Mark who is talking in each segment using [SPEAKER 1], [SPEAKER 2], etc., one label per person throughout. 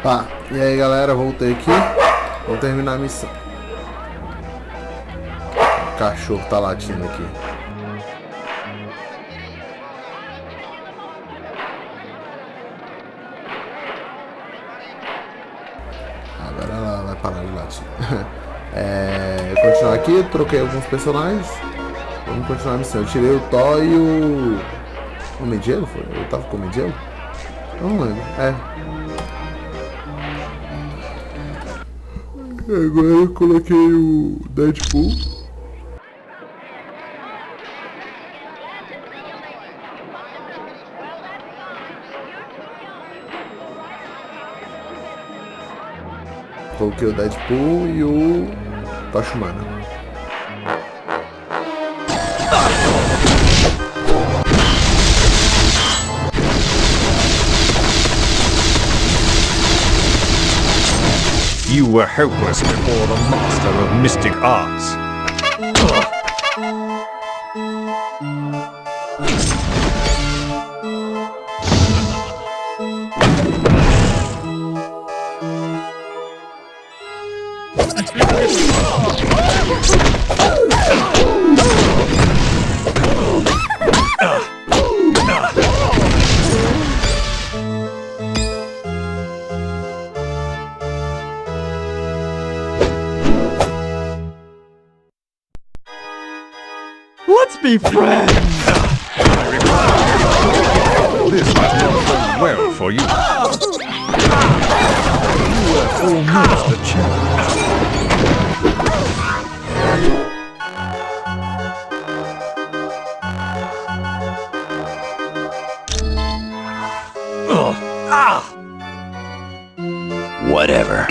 [SPEAKER 1] Tá, e aí galera, voltei aqui. Vou terminar a missão. O cachorro tá latindo aqui. Agora ela vai parar de latir. Continuar aqui, troquei alguns personagens. Vamos continuar a missão. Eu tirei o Thor e o Homem de Gelo, foi? Eu tava com o Homem de Gelo? Eu não lembro. Agora eu coloquei o Deadpool. Coloquei o Deadpool e o Tocha Humana.
[SPEAKER 2] You were helpless before the master of mystic arts.
[SPEAKER 3] Let's be friends!
[SPEAKER 2] This has not gone well for you. You were almost a champ.
[SPEAKER 3] Whatever.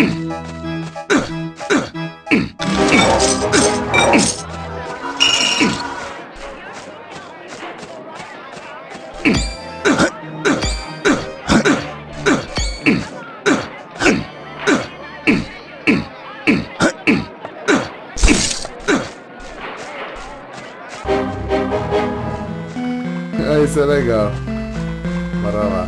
[SPEAKER 1] Isso é legal. Bora lá.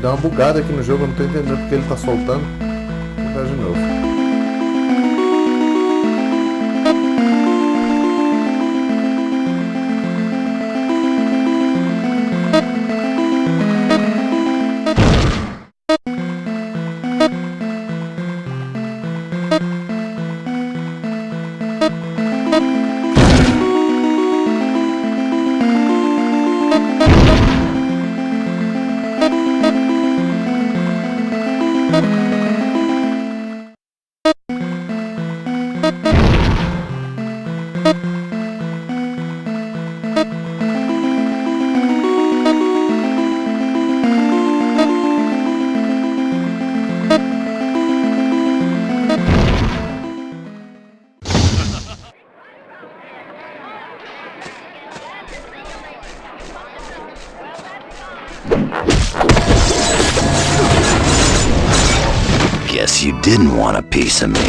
[SPEAKER 1] Deu uma bugada aqui no jogo, eu não tô entendendo porque ele tá soltando. Vou tentar de novo.
[SPEAKER 3] Guess you didn't want a piece of me.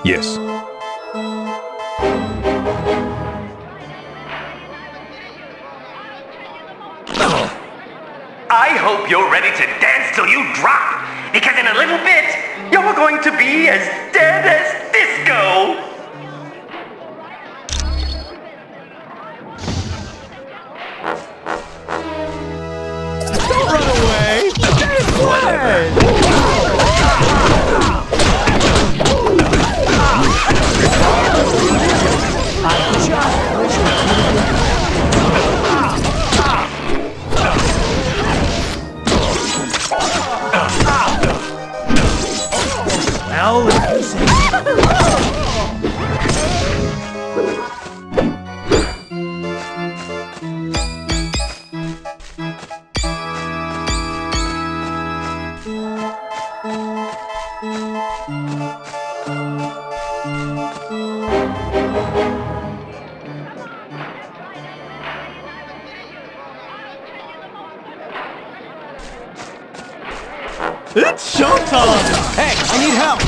[SPEAKER 2] Yes.
[SPEAKER 4] I hope you're ready to dance till you drop, because in a little bit, you're going to be as dead as disco!
[SPEAKER 2] Don't run away!
[SPEAKER 4] Well, if you say...
[SPEAKER 2] It's showtime!
[SPEAKER 5] Hey, I need help!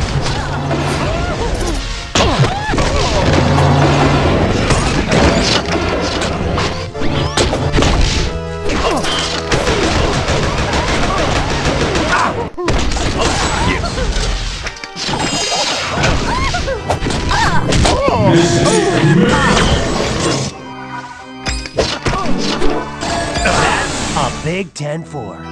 [SPEAKER 4] A big 10-4.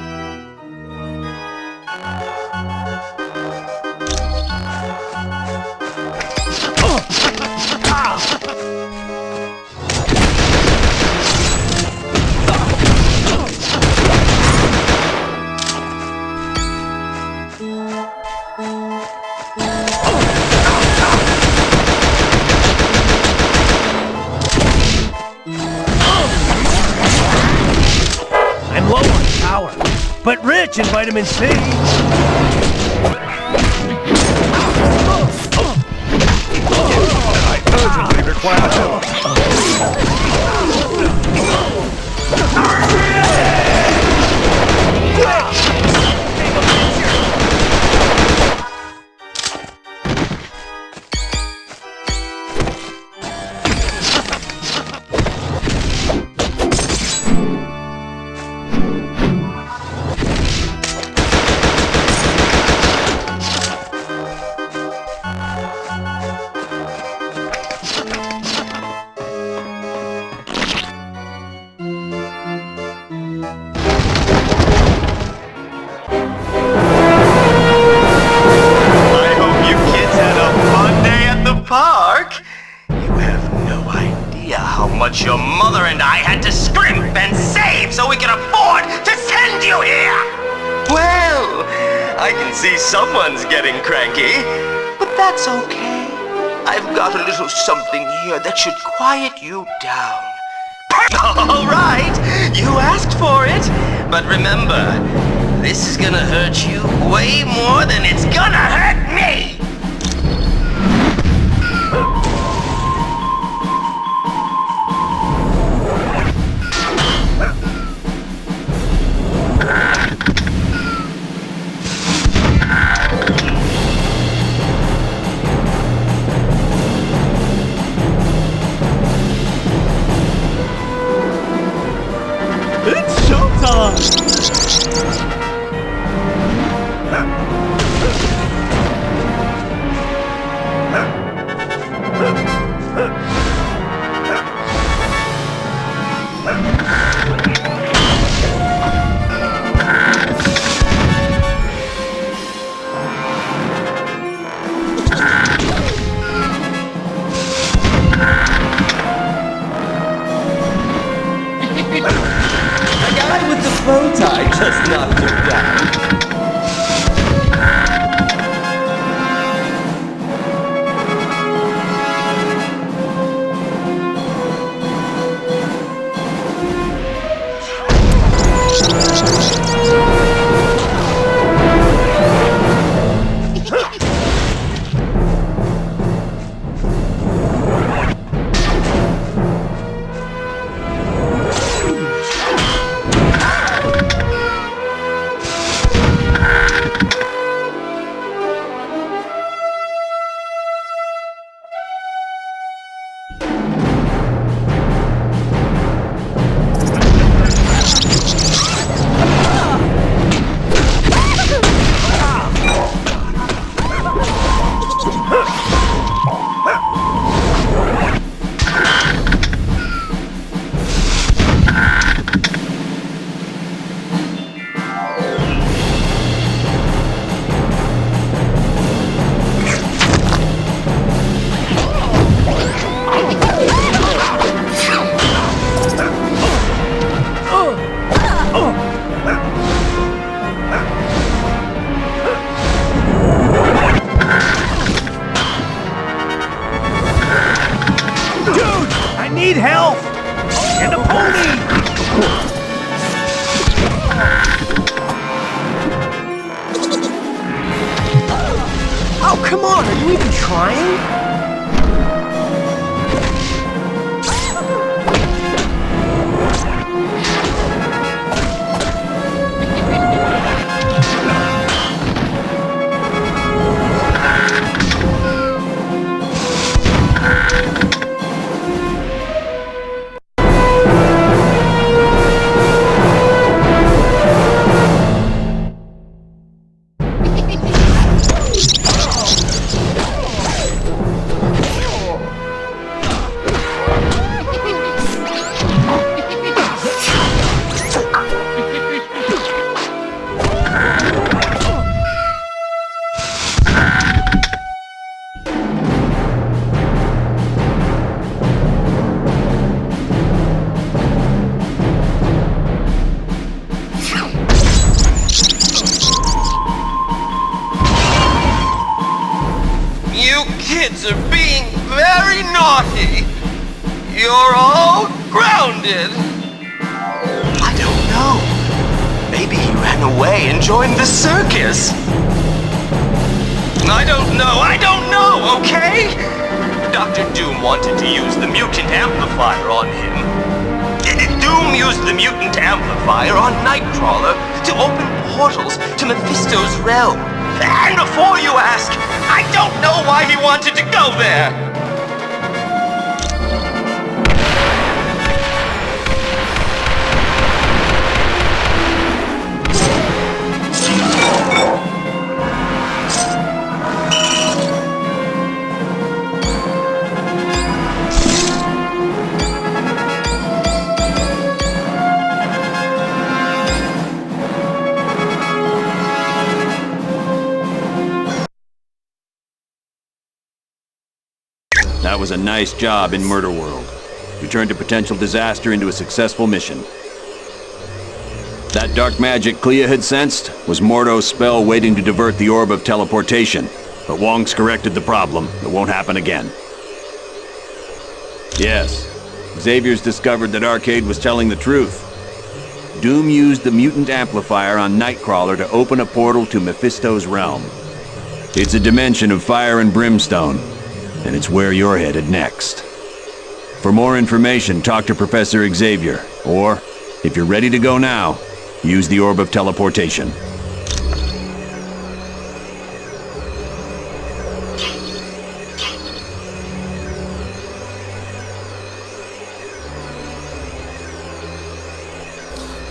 [SPEAKER 4] I'm low on power, but rich in vitamin C.
[SPEAKER 2] I urgently require help.
[SPEAKER 4] I hope you kids had a fun day at the park. You have no idea how much your mother and I had to scrimp and save so we could afford to send you here. Well, I can see someone's getting cranky, but that's okay. I've got a little something here that should quiet you down. All right, you asked for it, but remember, this is gonna hurt you way more than it's gonna hurt me!
[SPEAKER 2] It's showtime!
[SPEAKER 5] need help! And a pony!
[SPEAKER 6] Oh, come on, are you even trying?
[SPEAKER 4] You kids are being very naughty. You're all grounded. I don't know. Maybe he ran away and joined the circus. I don't know, okay? Dr. Doom wanted to use the mutant amplifier on him. Doom used the mutant amplifier on Nightcrawler to open portals to Mephisto's realm. And before you ask, I don't know why he wanted to go there.
[SPEAKER 7] That was a nice job in Murder World. You turned a potential disaster into a successful mission. That dark magic Clea had sensed was Mordo's spell waiting to divert the orb of teleportation, but Wong's corrected the problem. It won't happen again. Yes, Xavier's discovered that Arcade was telling the truth. Doom used the mutant amplifier on Nightcrawler to open a portal to Mephisto's realm. It's a dimension of fire and brimstone, and it's where you're headed next. For more information, talk to Professor Xavier, or, if you're ready to go now, use the Orb of Teleportation.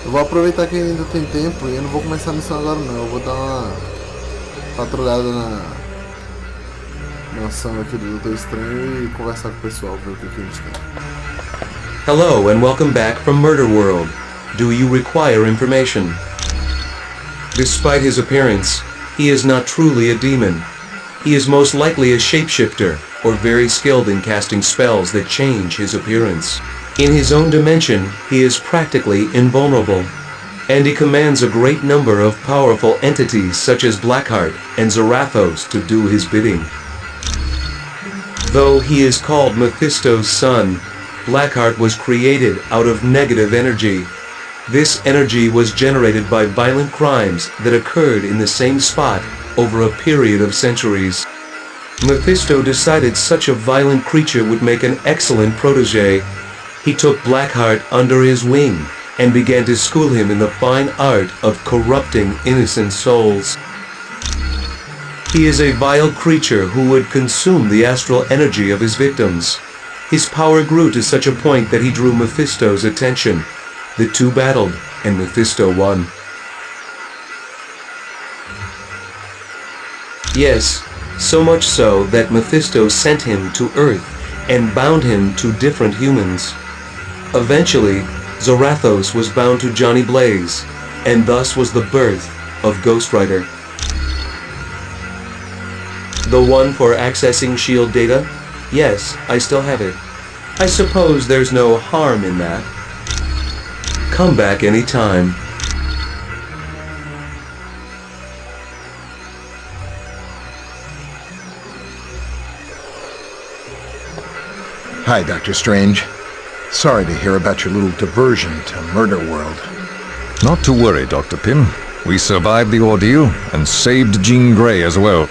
[SPEAKER 1] Eu vou aproveitar que ainda tem tempo e eu não vou começar a missão agora não. Eu vou dar uma patrulhada na ação aqui do Doutor Estranho e conversar com o pessoal, ver o que a gente tem.
[SPEAKER 8] Hello and welcome back from Murder World. Do you require information? Despite his appearance, he is not truly a demon. He is most likely a shapeshifter, or very skilled in casting spells that change his appearance. In his own dimension, he is practically invulnerable, and he commands a great number of powerful entities such as Blackheart and Zarathos to do his bidding. Though he is called Mephisto's son, Blackheart was created out of negative energy. This energy was generated by violent crimes that occurred in the same spot over a period of centuries. Mephisto decided such a violent creature would make an excellent protege. He took Blackheart under his wing and began to school him in the fine art of corrupting innocent souls. He is a vile creature who would consume the astral energy of his victims. His power grew to such a point that he drew Mephisto's attention. The two battled, and Mephisto won. Yes, so much so that Mephisto sent him to Earth and bound him to different humans. Eventually, Zarathos was bound to Johnny Blaze, and thus was the birth of Ghost Rider. The one for accessing SHIELD data? Yes, I still have it. I suppose there's no harm in that. Come back anytime.
[SPEAKER 9] Hi, Dr. Strange. Sorry to hear about your little diversion to Murder World.
[SPEAKER 2] Not to worry, Dr. Pym. We survived the ordeal and saved Jean Grey as well.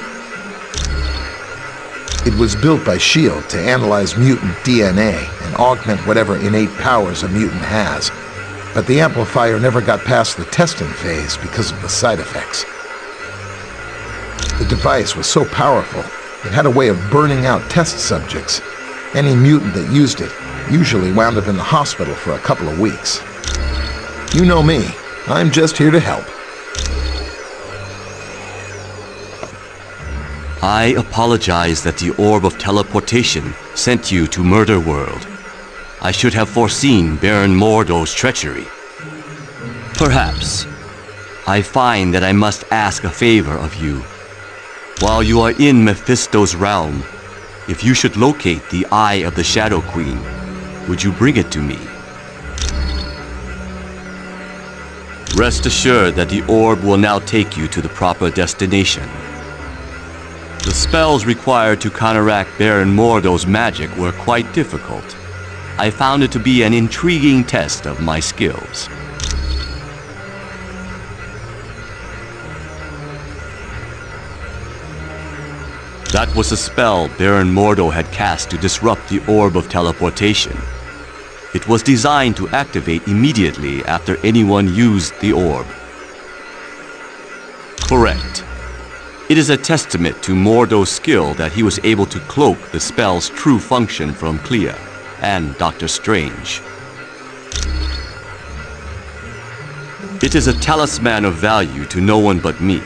[SPEAKER 9] It was built by S.H.I.E.L.D. to analyze mutant DNA and augment whatever innate powers a mutant has. But the amplifier never got past the testing phase because of the side effects. The device was so powerful, it had a way of burning out test subjects. Any mutant that used it usually wound up in the hospital for a couple of weeks. You know me. I'm just here to help.
[SPEAKER 10] I apologize that the orb of teleportation sent you to Murder World. I should have foreseen Baron Mordo's treachery. Perhaps. I find that I must ask a favor of you. While you are in Mephisto's realm, if you should locate the Eye of the Shadow Queen, would you bring it to me? Rest assured that the orb will now take you to the proper destination. The spells required to counteract Baron Mordo's magic were quite difficult. I found it to be an intriguing test of my skills. That was a spell Baron Mordo had cast to disrupt the orb of teleportation. It was designed to activate immediately after anyone used the orb. Correct. It is a testament to Mordo's skill that he was able to cloak the spell's true function from Clea and Dr. Strange. It is a talisman of value to no one but me.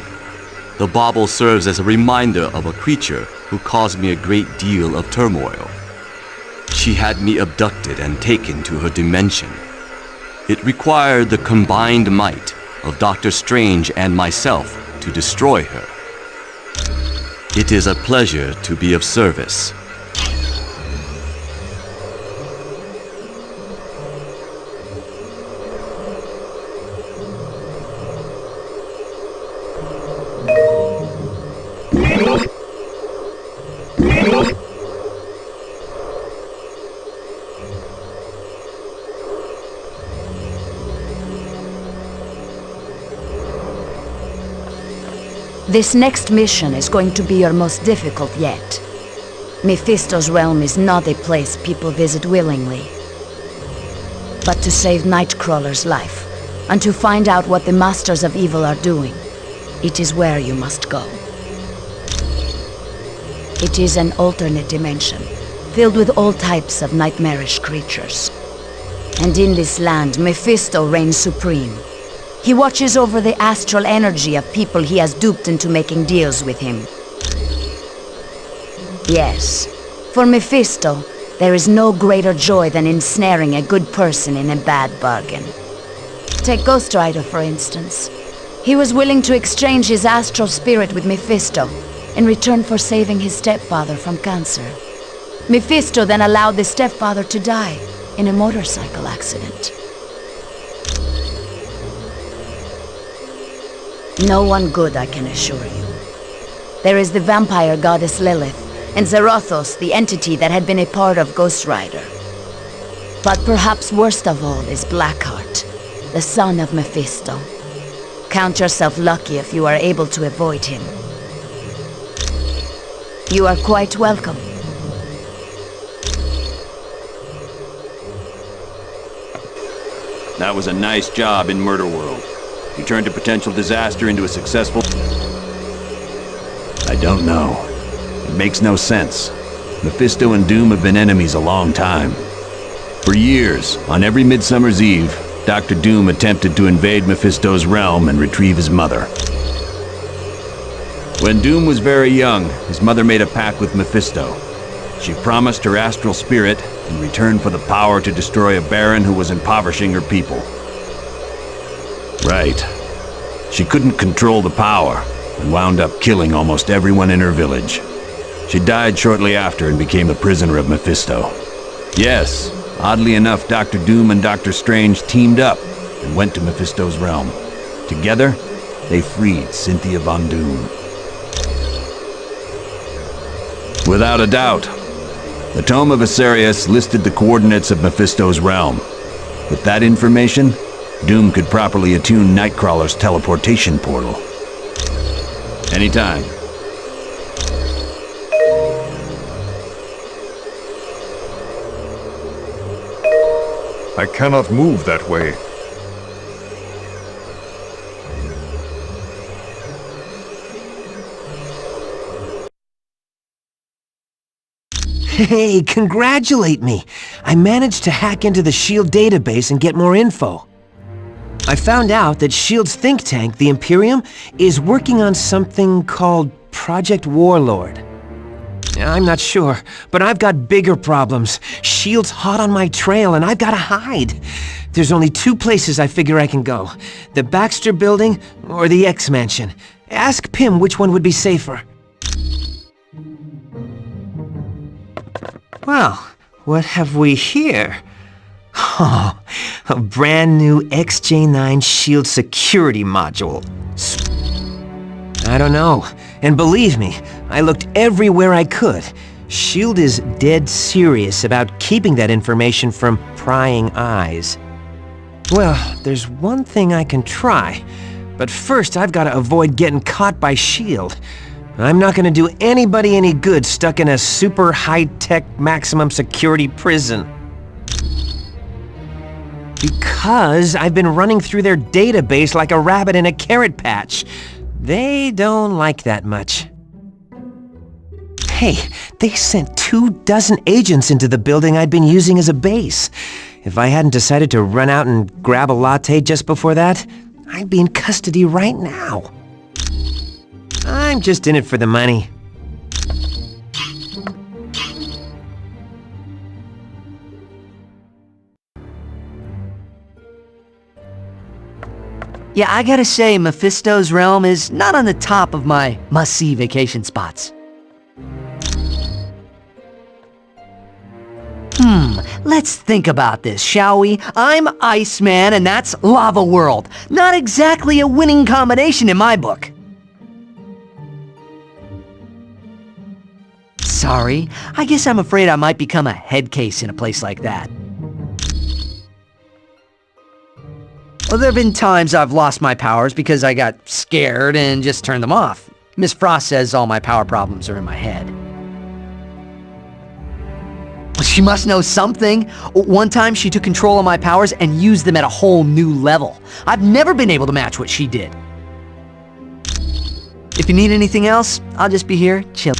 [SPEAKER 10] The bauble serves as a reminder of a creature who caused me a great deal of turmoil. She had me abducted and taken to her dimension. It required the combined might of Dr. Strange and myself to destroy her. It is a pleasure to be of service.
[SPEAKER 11] This next mission is going to be your most difficult yet. Mephisto's realm is not a place people visit willingly. But to save Nightcrawler's life, and to find out what the Masters of Evil are doing, it is where you must go. It is an alternate dimension, filled with all types of nightmarish creatures. And in this land, Mephisto reigns supreme. He watches over the astral energy of people he has duped into making deals with him. Yes, for Mephisto, there is no greater joy than ensnaring a good person in a bad bargain. Take Ghost Rider, for instance. He was willing to exchange his astral spirit with Mephisto in return for saving his stepfather from cancer. Mephisto then allowed the stepfather to die in a motorcycle accident. No one good, I can assure you. There is the vampire goddess Lilith, and Zarathos, the entity that had been a part of Ghost Rider. But perhaps worst of all is Blackheart, the son of Mephisto. Count yourself lucky if you are able to avoid him. You are quite welcome.
[SPEAKER 7] That was a nice job in Murder World. You turned a potential disaster into a successful... I don't know. It makes no sense. Mephisto and Doom have been enemies a long time. For years, on every Midsummer's Eve, Dr. Doom attempted to invade Mephisto's realm and retrieve his mother. When Doom was very young, his mother made a pact with Mephisto. She promised her astral spirit in return for the power to destroy a baron who was impoverishing her people. Right. She couldn't control the power and wound up killing almost everyone in her village. She died shortly after and became a prisoner of Mephisto. Yes, oddly enough, Dr. Doom and Dr. Strange teamed up and went to Mephisto's realm. Together, they freed Cynthia Von Doom. Without a doubt, The Tome of Asarius listed the coordinates of Mephisto's realm. With that information, Doom could properly attune Nightcrawler's teleportation portal. Anytime.
[SPEAKER 2] I cannot move that way.
[SPEAKER 6] Hey, congratulate me! I managed to hack into the S.H.I.E.L.D. database and get more info. I found out that S.H.I.E.L.D.'s think tank, the Imperium, is working on something called Project Warlord. I'm not sure, but I've got bigger problems. S.H.I.E.L.D's hot on my trail and I've gotta hide. There's only two places I figure I can go. The Baxter Building or the X-Mansion. Ask Pym which one would be safer. Well, what have we here? Oh, a brand new XJ9 S.H.I.E.L.D. security module. I don't know. And believe me, I looked everywhere I could. S.H.I.E.L.D. is dead serious about keeping that information from prying eyes. Well, there's one thing I can try. But first, I've got to avoid getting caught by S.H.I.E.L.D. I'm not gonna do anybody any good stuck in a super high-tech maximum security prison. Because I've been running through their database like a rabbit in a carrot patch. They don't like that much. Hey, they sent 24 agents into the building I'd been using as a base. If I hadn't decided to run out and grab a latte just before that, I'd be in custody right now. I'm just in it for the money.
[SPEAKER 12] Yeah, I gotta say, Mephisto's realm is not on the top of my must-see vacation spots. Let's think about this, shall we? I'm Iceman, and that's Lava World. Not exactly a winning combination in my book. Sorry, I guess I'm afraid I might become a head case in a place like that. Well, there have been times I've lost my powers because I got scared and just turned them off. Miss Frost says all my power problems are in my head. Well, she must know something. One time she took control of my powers and used them at a whole new level. I've never been able to match what she did. If you need anything else, I'll just be here, chill.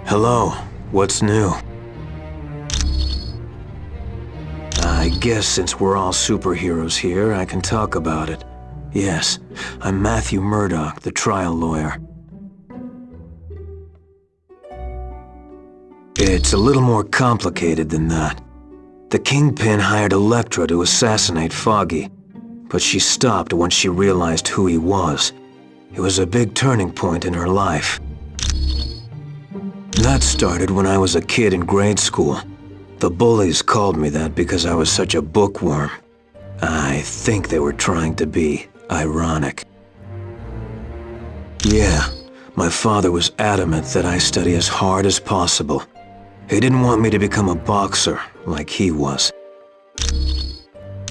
[SPEAKER 8] Hello, what's new? I guess since we're all superheroes here, I can talk about it. Yes, I'm Matthew Murdoch, the trial lawyer. It's a little more complicated than that. The Kingpin hired Elektra to assassinate Foggy, but she stopped once she realized who he was. It was a big turning point in her life. That started when I was a kid in grade school. The bullies called me that because I was such a bookworm. I think they were trying to be ironic. Yeah, my father was adamant that I study as hard as possible. He didn't want me to become a boxer like he was.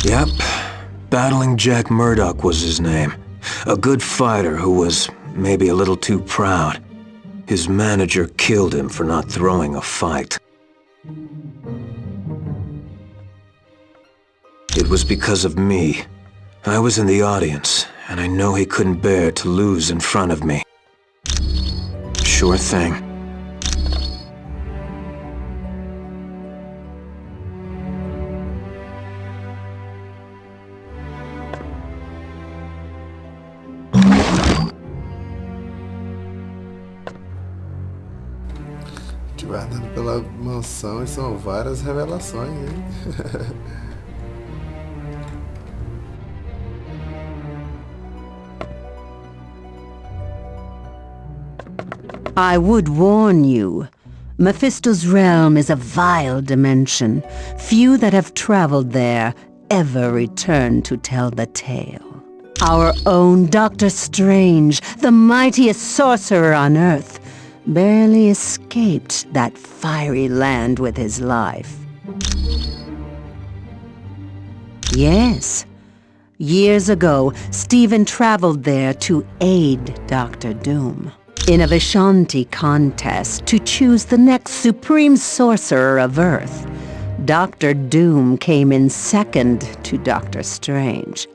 [SPEAKER 8] Yep, Battling Jack Murdoch was his name. A good fighter who was maybe a little too proud. His manager killed him for not throwing a fight. It was because of me. I was in the audience, and I know he couldn't bear to lose in front of me. Sure thing.
[SPEAKER 1] A gente vai andando pela mansão e são várias revelações, hein?
[SPEAKER 13] I would warn you. Mephisto's realm is a vile dimension. Few that have traveled there ever return to tell the tale. Our own Dr. Strange, the mightiest sorcerer on Earth, barely escaped that fiery land with his life. Yes. Years ago, Stephen traveled there to aid Dr. Doom in a Vishanti contest to choose the next supreme sorcerer of Earth. Dr. Doom came in second to Dr. Strange.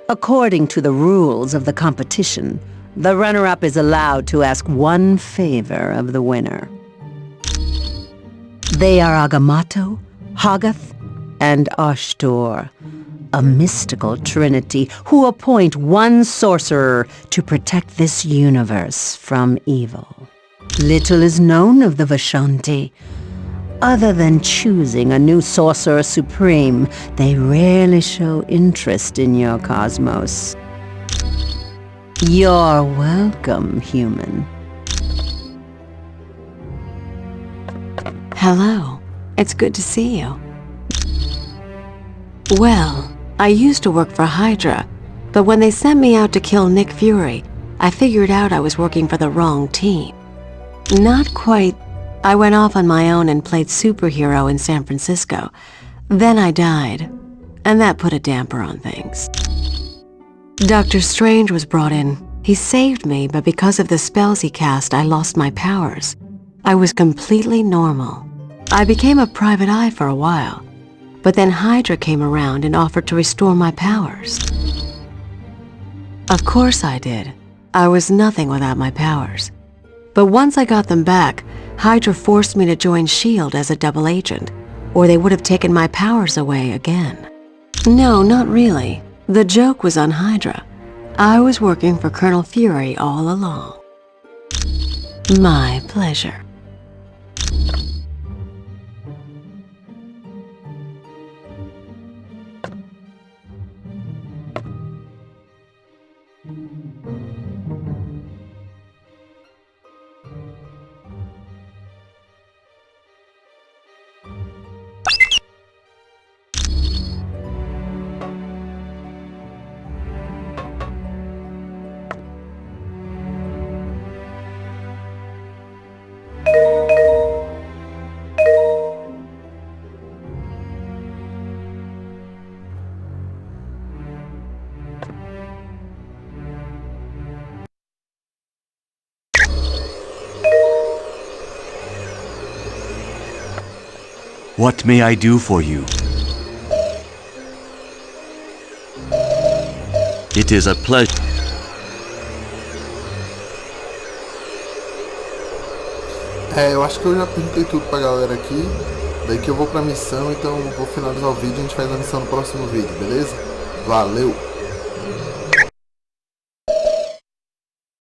[SPEAKER 13] According to the rules of the competition, the runner-up is allowed to ask one favor of the winner. They are Agamotto, Hoggoth, and Ashtor, a mystical trinity who appoint one sorcerer to protect this universe from evil. Little is known of the Vishanti. Other than choosing a new sorcerer supreme, they rarely show interest in your cosmos. You're welcome, human.
[SPEAKER 14] Hello. It's good to see you. Well, I used to work for Hydra, but when they sent me out to kill Nick Fury, I figured out I was working for the wrong team. Not quite. I went off on my own and played superhero in San Francisco. Then I died, and that put a damper on things. Dr. Strange was brought in. He saved me, but because of the spells he cast, I lost my powers. I was completely normal. I became a private eye for a while, but then Hydra came around and offered to restore my powers. Of course I did. I was nothing without my powers. But once I got them back, Hydra forced me to join S.H.I.E.L.D. as a double agent, or they would have taken my powers away again. No, not really. The joke was on Hydra. I was working for Colonel Fury all along. My pleasure.
[SPEAKER 10] What may I do for you? It is a pleasure.
[SPEAKER 1] Eu acho que eu já perguntei tudo pra galera aqui. Daí que eu vou pra missão, então eu vou finalizar o vídeo e a gente faz a missão no próximo vídeo, beleza? Valeu!